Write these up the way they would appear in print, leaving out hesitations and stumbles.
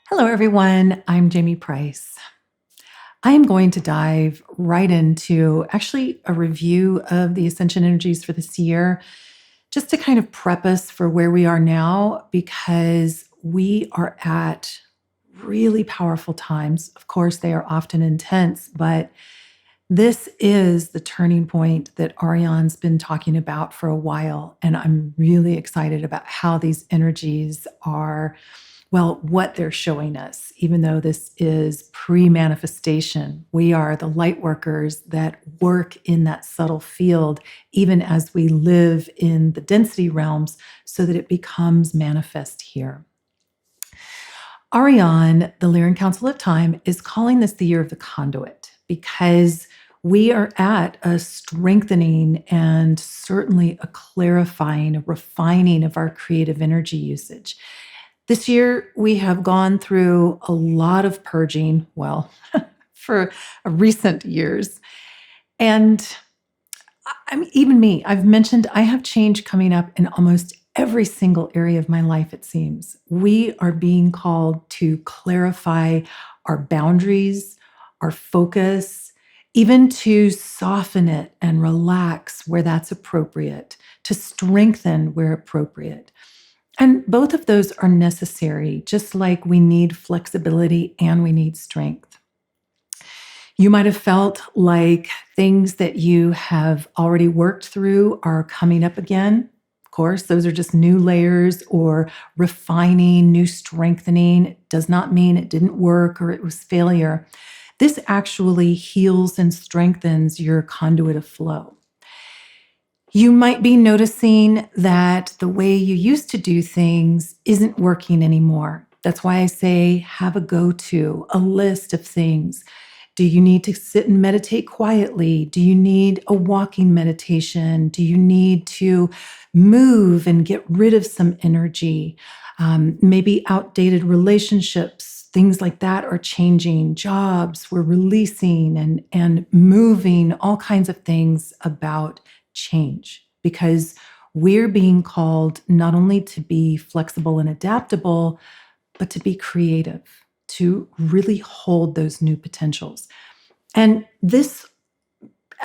Hello, everyone. I'm Jamie Price. I am going to dive right into actually a review of the Ascension Energies for this year, just to kind of prep us for where we are now, because we are at really powerful times. Of course, they are often intense, but this is the turning point that Ariane's been talking about for a while. And I'm really excited about how these energies are, well, what they're showing us, even though this is pre manifestation. We are the light workers that work in that subtle field, even as we live in the density realms, so that it becomes manifest here. Ariane, the Lyran Council of Time, is calling this the year of the conduit because we are at a strengthening and certainly a clarifying, a refining of our creative energy usage. This year, we have gone through a lot of purging, well, for recent years. And I mean, even me, I've mentioned I have change coming up in almost every single area of my life, it seems. We are being called to clarify our boundaries, our focus, even to soften it and relax where that's appropriate, to strengthen where appropriate. And both of those are necessary, just like we need flexibility and we need strength. You might have felt like things that you have already worked through are coming up again. Of course, those are just new layers or refining, new strengthening. It does not mean it didn't work or it was failure. This actually heals and strengthens your conduit of flow. You might be noticing that the way you used to do things isn't working anymore. That's why I say have a go-to, a list of things. Do you need to sit and meditate quietly? Do you need a walking meditation? Do you need to move and get rid of some energy? Maybe outdated relationships, things like that are changing. Jobs, we're releasing and moving, all kinds of things about change, because we're being called not only to be flexible and adaptable, but to be creative, to really hold those new potentials. And this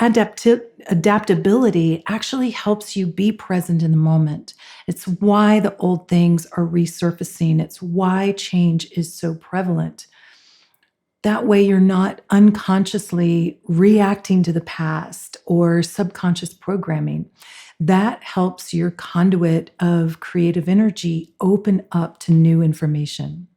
adaptability actually helps you be present in the moment. It's why the old things are resurfacing. It's why change is so prevalent. That way, you're not unconsciously reacting to the past or subconscious programming. That helps your conduit of creative energy open up to new information.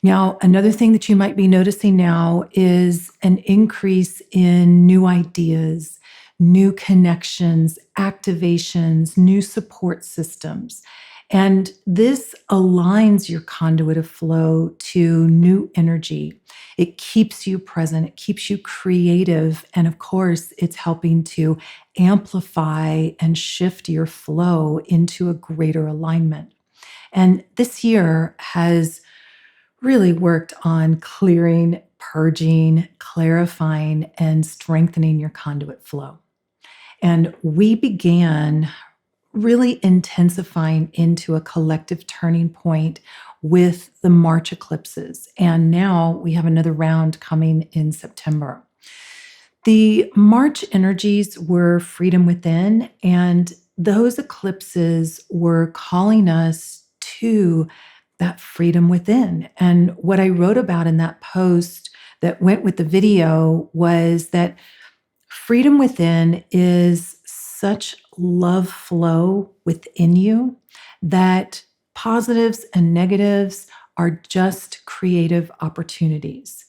Now, another thing that you might be noticing now is an increase in new ideas, new connections, activations, new support systems. And this aligns your conduit of flow to new energy. It keeps you present, it keeps you creative. And of course, it's helping to amplify and shift your flow into a greater alignment. And this year has really worked on clearing, purging, clarifying, and strengthening your conduit flow. And we began really intensifying into a collective turning point with the March eclipses. And now we have another round coming in September. The March energies were freedom within, and those eclipses were calling us to that freedom within. And what I wrote about in that post that went with the video was that freedom within is such love flow within you that positives and negatives are just creative opportunities.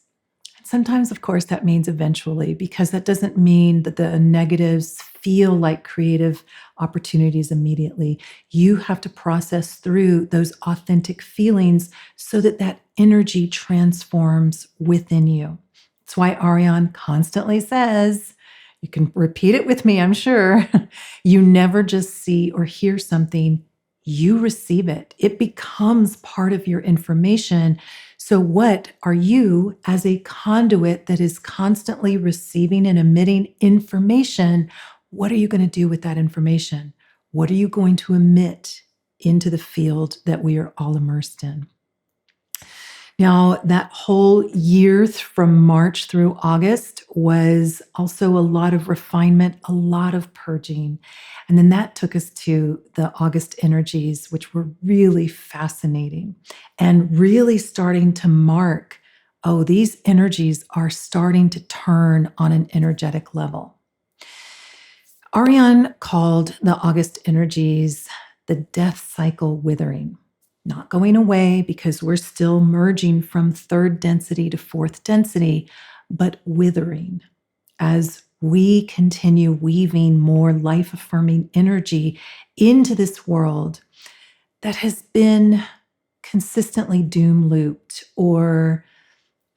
Sometimes, of course, that means eventually, because that doesn't mean that the negatives feel like creative opportunities immediately. You have to process through those authentic feelings so that that energy transforms within you. That's why Ariane constantly says, you can repeat it with me, I'm sure, you never just see or hear something, you receive it. It becomes part of your information. So, what are you, as a conduit that is constantly receiving and emitting information? What are you going to do with that information? What are you going to emit into the field that we are all immersed in? Now, that whole year from March through August was also a lot of refinement, a lot of purging. And then that took us to the August energies, which were really fascinating and really starting to mark, oh, these energies are starting to turn on an energetic level. Ariane called the August energies the death cycle withering. Not going away because we're still merging from third density to fourth density, but withering as we continue weaving more life affirming energy into this world that has been consistently doom looped or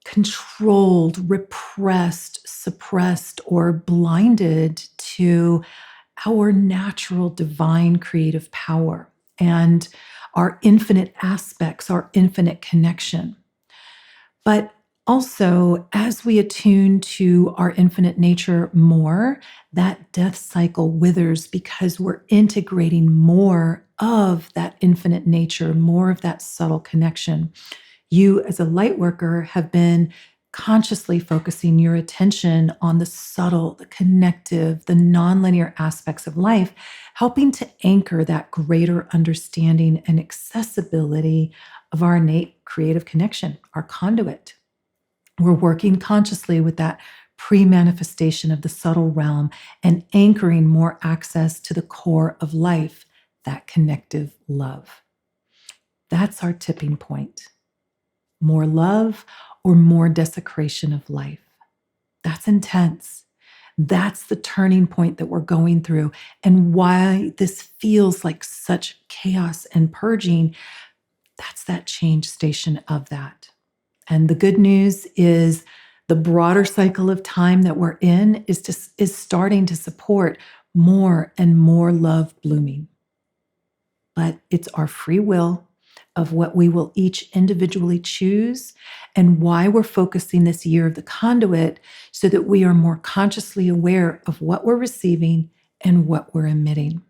controlled, repressed, suppressed, or blinded to our natural divine creative power and our infinite aspects, our infinite connection. But also, as we attune to our infinite nature more, that death cycle withers because we're integrating more of that infinite nature, more of that subtle connection. You, as a light worker, have been consciously focusing your attention on the subtle, the connective, the nonlinear aspects of life, helping to anchor that greater understanding and accessibility of our innate creative connection, our conduit. We're working consciously with that pre-manifestation of the subtle realm and anchoring more access to the core of life, that connective love. That's our tipping point. More love or more desecration of life. That's intense. That's the turning point that we're going through, and why this feels like such chaos and purging. That's that change station of that. And the good news is the broader cycle of time that we're in is starting to support more and more love blooming. But it's our free will of what we will each individually choose and why we're focusing this year of the conduit so that we are more consciously aware of what we're receiving and what we're emitting.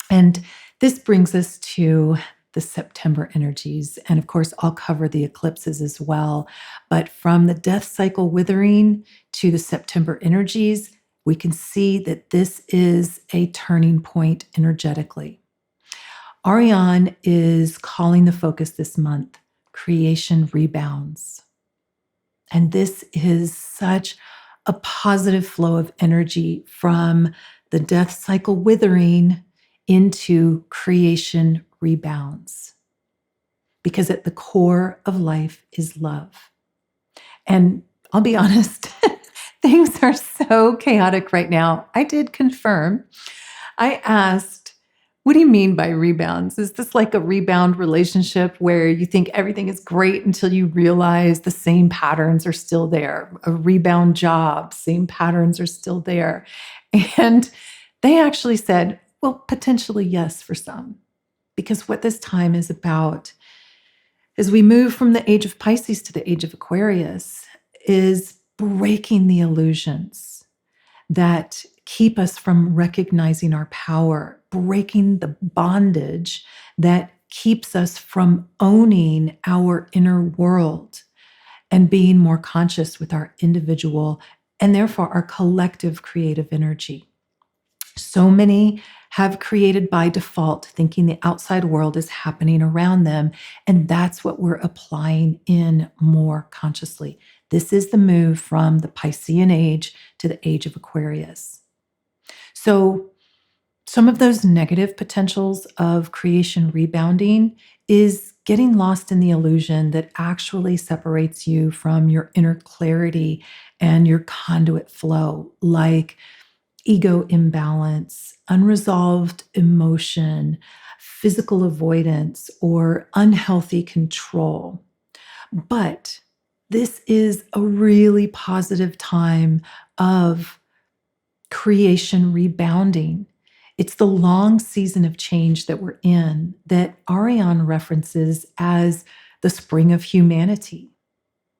And this brings us to the September energies. And of course, I'll cover the eclipses as well. But from the death cycle withering to the September energies, we can see that this is a turning point energetically. Ariane is calling the focus this month, creation rebounds. And this is such a positive flow of energy from the death cycle withering into creation rebounds. Because at the core of life is love. And I'll be honest, things are so chaotic right now. I did confirm. I asked, what do you mean by rebounds? Is this like a rebound relationship where you think everything is great until you realize the same patterns are still there? A rebound job, same patterns are still there. And they actually said, well, potentially yes for some. Because what this time is about, as we move from the age of Pisces to the age of Aquarius, is breaking the illusions that keep us from recognizing our power, breaking the bondage that keeps us from owning our inner world and being more conscious with our individual and therefore our collective creative energy. So many have created by default, thinking the outside world is happening around them. And that's what we're applying in more consciously. This is the move from the Piscean age to the age of Aquarius. So some of those negative potentials of creation rebounding is getting lost in the illusion that actually separates you from your inner clarity and your conduit flow, like ego imbalance, unresolved emotion, physical avoidance, or unhealthy control. But this is a really positive time of creation rebounding. It's the long season of change that we're in that Ariane references as the spring of humanity.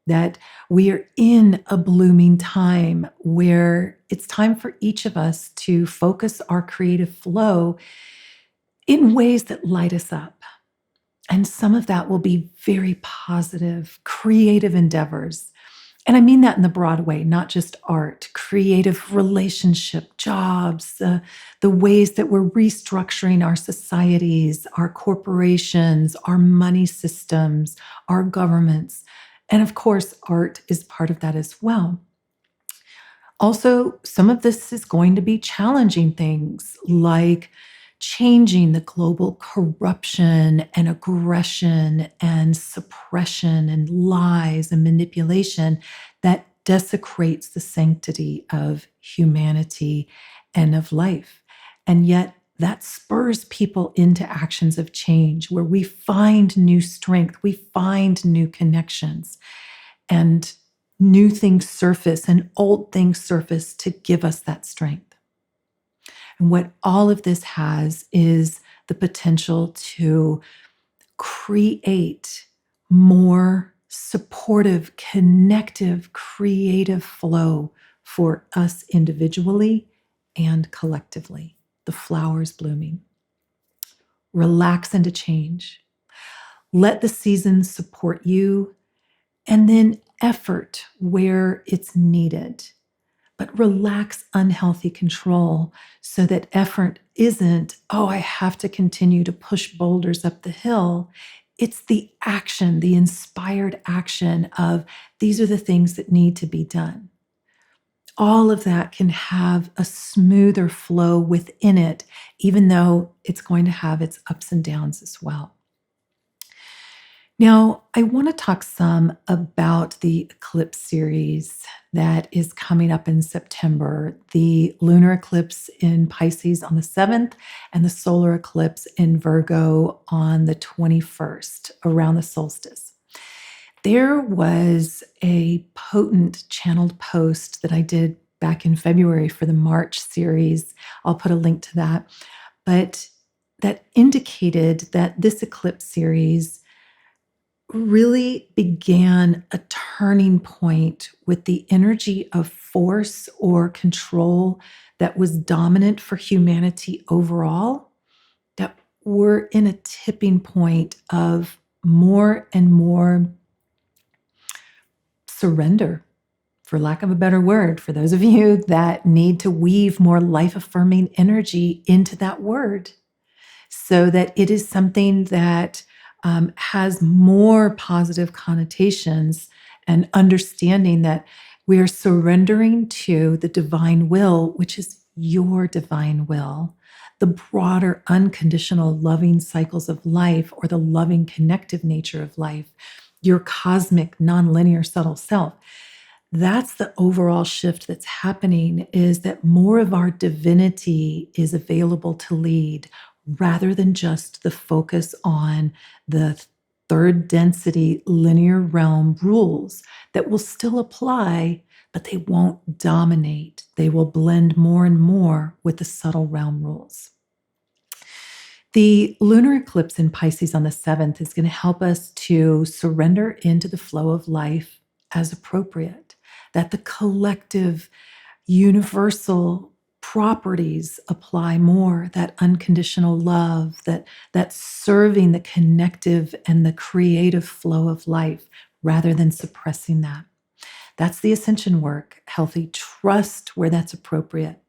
That we are in a blooming time where it's time for each of us to focus our creative flow in ways that light us up. And some of that will be very positive, creative endeavors. And I mean that in the broad way, not just art, creative relationship, jobs, the ways that we're restructuring our societies, our corporations, our money systems, our governments. And of course, art is part of that as well. Also, some of this is going to be challenging things like changing the global corruption and aggression and suppression and lies and manipulation that desecrates the sanctity of humanity and of life. And yet, that spurs people into actions of change where we find new strength, we find new connections. And new things surface and old things surface to give us that strength. And what all of this has is the potential to create more supportive, connective, creative flow for us individually and collectively. The flowers blooming. Relax into change. Let the seasons support you, and then effort where it's needed. But relax unhealthy control so that effort isn't, oh, I have to continue to push boulders up the hill. It's the action, the inspired action of these are the things that need to be done. All of that can have a smoother flow within it, even though it's going to have its ups and downs as well. Now, I want to talk some about the eclipse series that is coming up in September, the lunar eclipse in Pisces on the 7th and the solar eclipse in Virgo on the 21st, around the solstice. There was a potent channeled post that I did back in February for the March series. I'll put a link to that. But that indicated that this eclipse series really began a turning point with the energy of force or control that was dominant for humanity overall, that we're in a tipping point of more and more surrender, for lack of a better word, for those of you that need to weave more life-affirming energy into that word so that it is something that has more positive connotations, and understanding that we are surrendering to the divine will, which is your divine will, the broader unconditional loving cycles of life, or the loving connective nature of life, your cosmic nonlinear subtle self. That's the overall shift that's happening, is that more of our divinity is available to lead, rather than just the focus on the third density linear realm rules that will still apply, but they won't dominate. They will blend more and more with the subtle realm rules. The lunar eclipse in Pisces on the 7th is going to help us to surrender into the flow of life as appropriate, that the collective, universal properties apply more, that unconditional love, that serving the connective and the creative flow of life rather than suppressing that. That's the ascension work. Healthy trust where that's appropriate.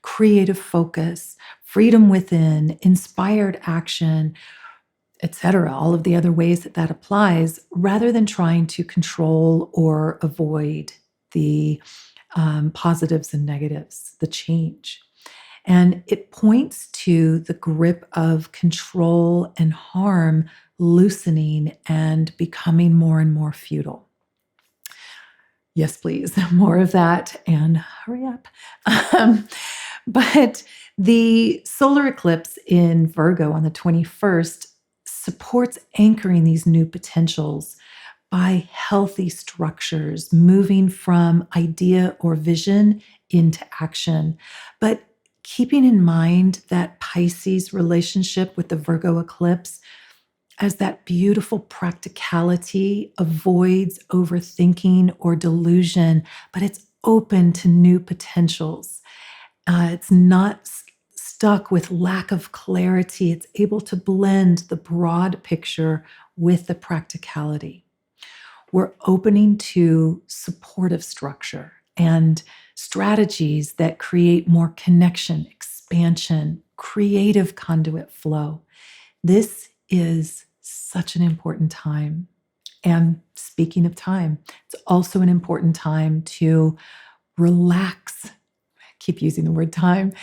Creative focus, freedom within, inspired action, etc. All of the other ways that that applies, rather than trying to control or avoid the positives and negatives, the change. And it points to the grip of control and harm loosening and becoming more and more futile. Yes, please, more of that, and hurry up. But the solar eclipse in Virgo on the 21st supports anchoring these new potentials by healthy structures, moving from idea or vision into action. But keeping in mind that Pisces relationship with the Virgo eclipse as that beautiful practicality avoids overthinking or delusion, but it's open to new potentials. It's not stuck with lack of clarity, it's able to blend the broad picture with the practicality. We're opening to supportive structure and strategies that create more connection, expansion, creative conduit flow. This is such an important time. And speaking of time, it's also an important time to relax. I keep using the word time.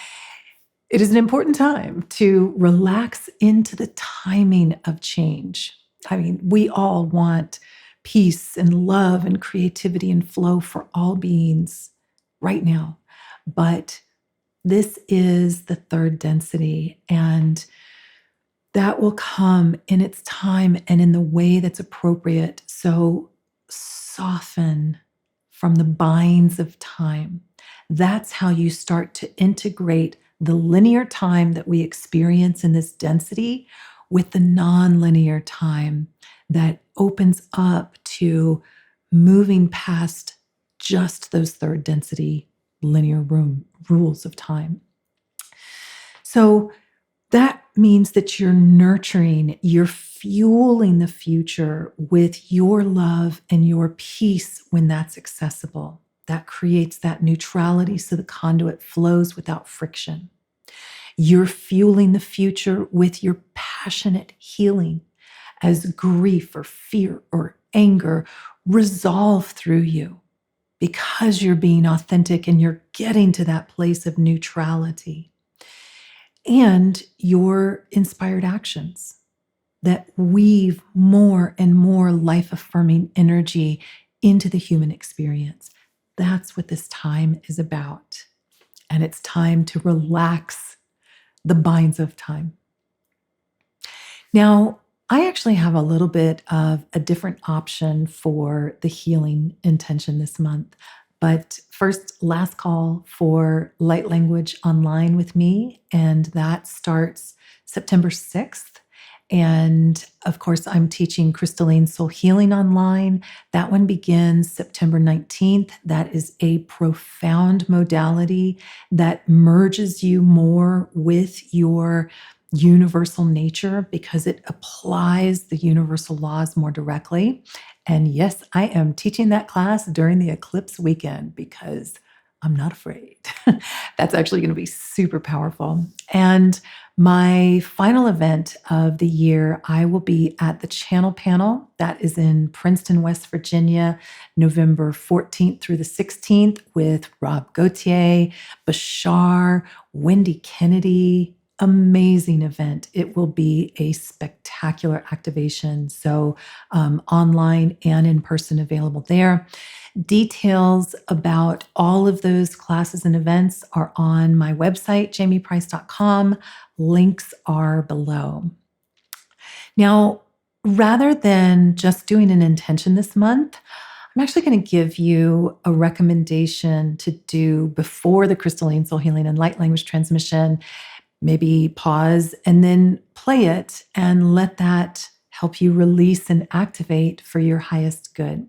It is an important time to relax into the timing of change. I mean, we all want peace and love and creativity and flow for all beings right now. But this is the third density, and that will come in its time and in the way that's appropriate. So soften from the binds of time. That's how you start to integrate the linear time that we experience in this density with the non-linear time that opens up to moving past just those third density linear rules of time. So that means that you're nurturing, you're fueling the future with your love and your peace when that's accessible. That creates that neutrality so the conduit flows without friction. You're fueling the future with your passionate healing as grief or fear or anger resolve through you because you're being authentic and you're getting to that place of neutrality. And your inspired actions that weave more and more life-affirming energy into the human experience. That's what this time is about. And it's time to relax the binds of time. Now, I actually have a little bit of a different option for the healing intention this month. But first, last call for Light Language Online with me, and that starts September 6th. And of course, I'm teaching Crystalline Soul Healing online. That one begins September 19th. That is a profound modality that merges you more with your universal nature because it applies the universal laws more directly. And yes, I am teaching that class during the eclipse weekend because I'm not afraid. That's actually going to be super powerful. And my final event of the year, I will be at the Channel Panel. That is in Princeton, West Virginia, November 14th through the 16th with Rob Gautier, Bashar, Wendy Kennedy. Amazing event. It will be a spectacular activation. So online and in person available there. Details about all of those classes and events are on my website, jamieprice.com. Links are below. Now, rather than just doing an intention this month, I'm actually going to give you a recommendation to do before the Crystalline Soul Healing and Light Language Transmission. Maybe pause and then play it and let that help you release and activate for your highest good.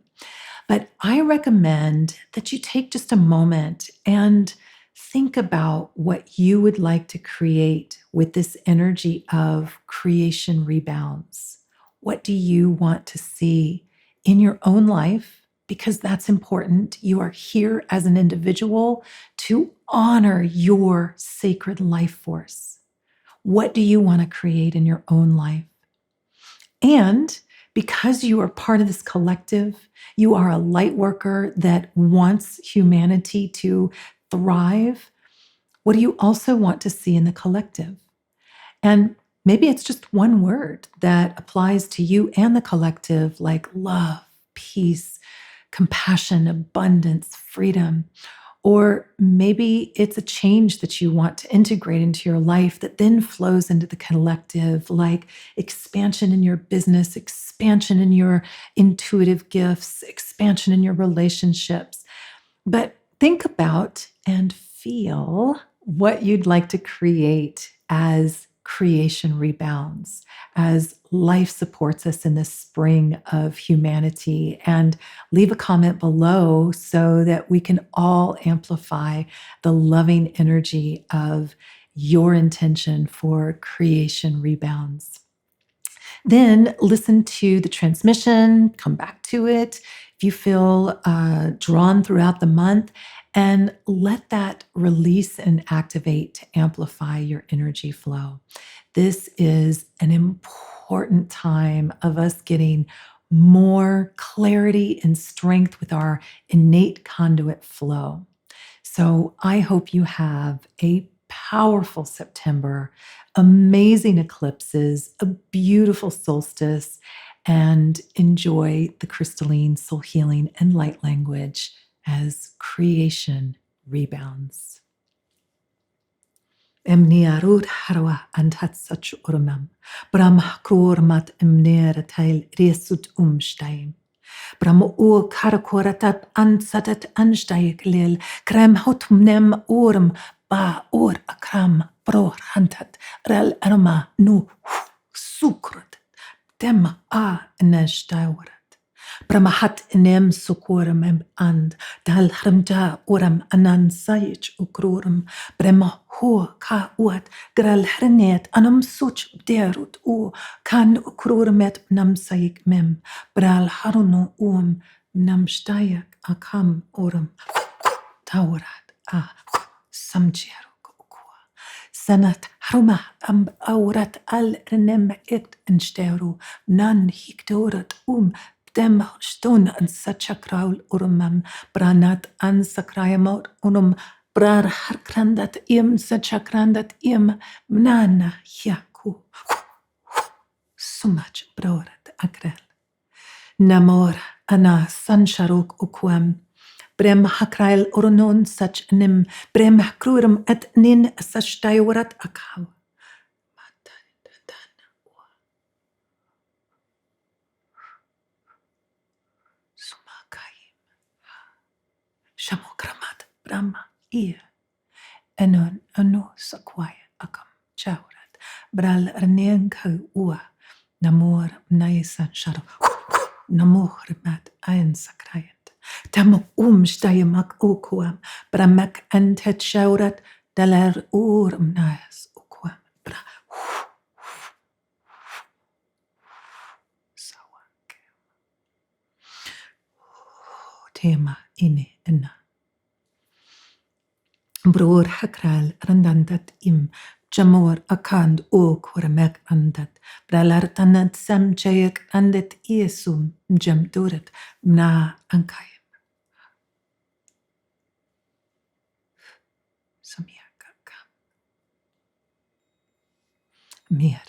But I recommend that you take just a moment and think about what you would like to create with this energy of creation rebounds. What do you want to see in your own life? Because that's important. You are here as an individual to honor your sacred life force. What do you want to create in your own life? And because you are part of this collective, you are a light worker that wants humanity to thrive. What do you also want to see in the collective? And maybe it's just one word that applies to you and the collective, like love, peace, compassion, abundance, freedom. Or maybe it's a change that you want to integrate into your life that then flows into the collective, like expansion in your business, expansion in your intuitive gifts, expansion in your relationships. But think about and feel what you'd like to create as creation rebounds, as life supports us in this spring of humanity. And leave a comment below so that we can all amplify the loving energy of your intention for creation rebounds. Then listen to the transmission, come back to it if you feel drawn throughout the month, and let that release and activate to amplify your energy flow. This is an important time of us getting more clarity and strength with our innate conduit flow. So I hope you have a powerful September, amazing eclipses, a beautiful solstice, and enjoy the crystalline soul healing and light language as creation rebounds. Emniarud harwa antatsach urmam, bram krormat emnere teil resut umstein. Bram o karakoratat ansatat ansteig lil, krem hotmnem orm ba or akram bror hantat, rel arma nu sukrut, dem a nestaurat. Bramahat inem sukorum em and, dal hrimja oram anan sayich ukrorum, brema ho ka uat, gral hernet anam such derut o, kan ukrorumet nam sayik mem, bral haruno nam stayak akam orum, taurat a samjeruk ukwa. Sanat haruma aurat al renem ekt ensteru, nan hiktorat dem stun an sachakraul urumam, branat an sakrayamot unum, brar harkrandat im sachakrandat im, mnana yaku, sumach brorat akrel. Namor ana sancharuk ukwam, brem hakrail urunon sach nim, brem krurum et nin sach dayurat akaw. Shamokramat Brahma ear enon ano sakwaya akam chaurat bral rnenka ua namor naisan sharo namor mat ein sakrayat tam staymak ukuam bramak antet chaurat dalar nais ukuam bra sawak tema ini enna Bror hakral randandat im jamor akand o koramek andat bralartanat sam chayek andet iesum jamdurat mna ankayim samyaka kam mir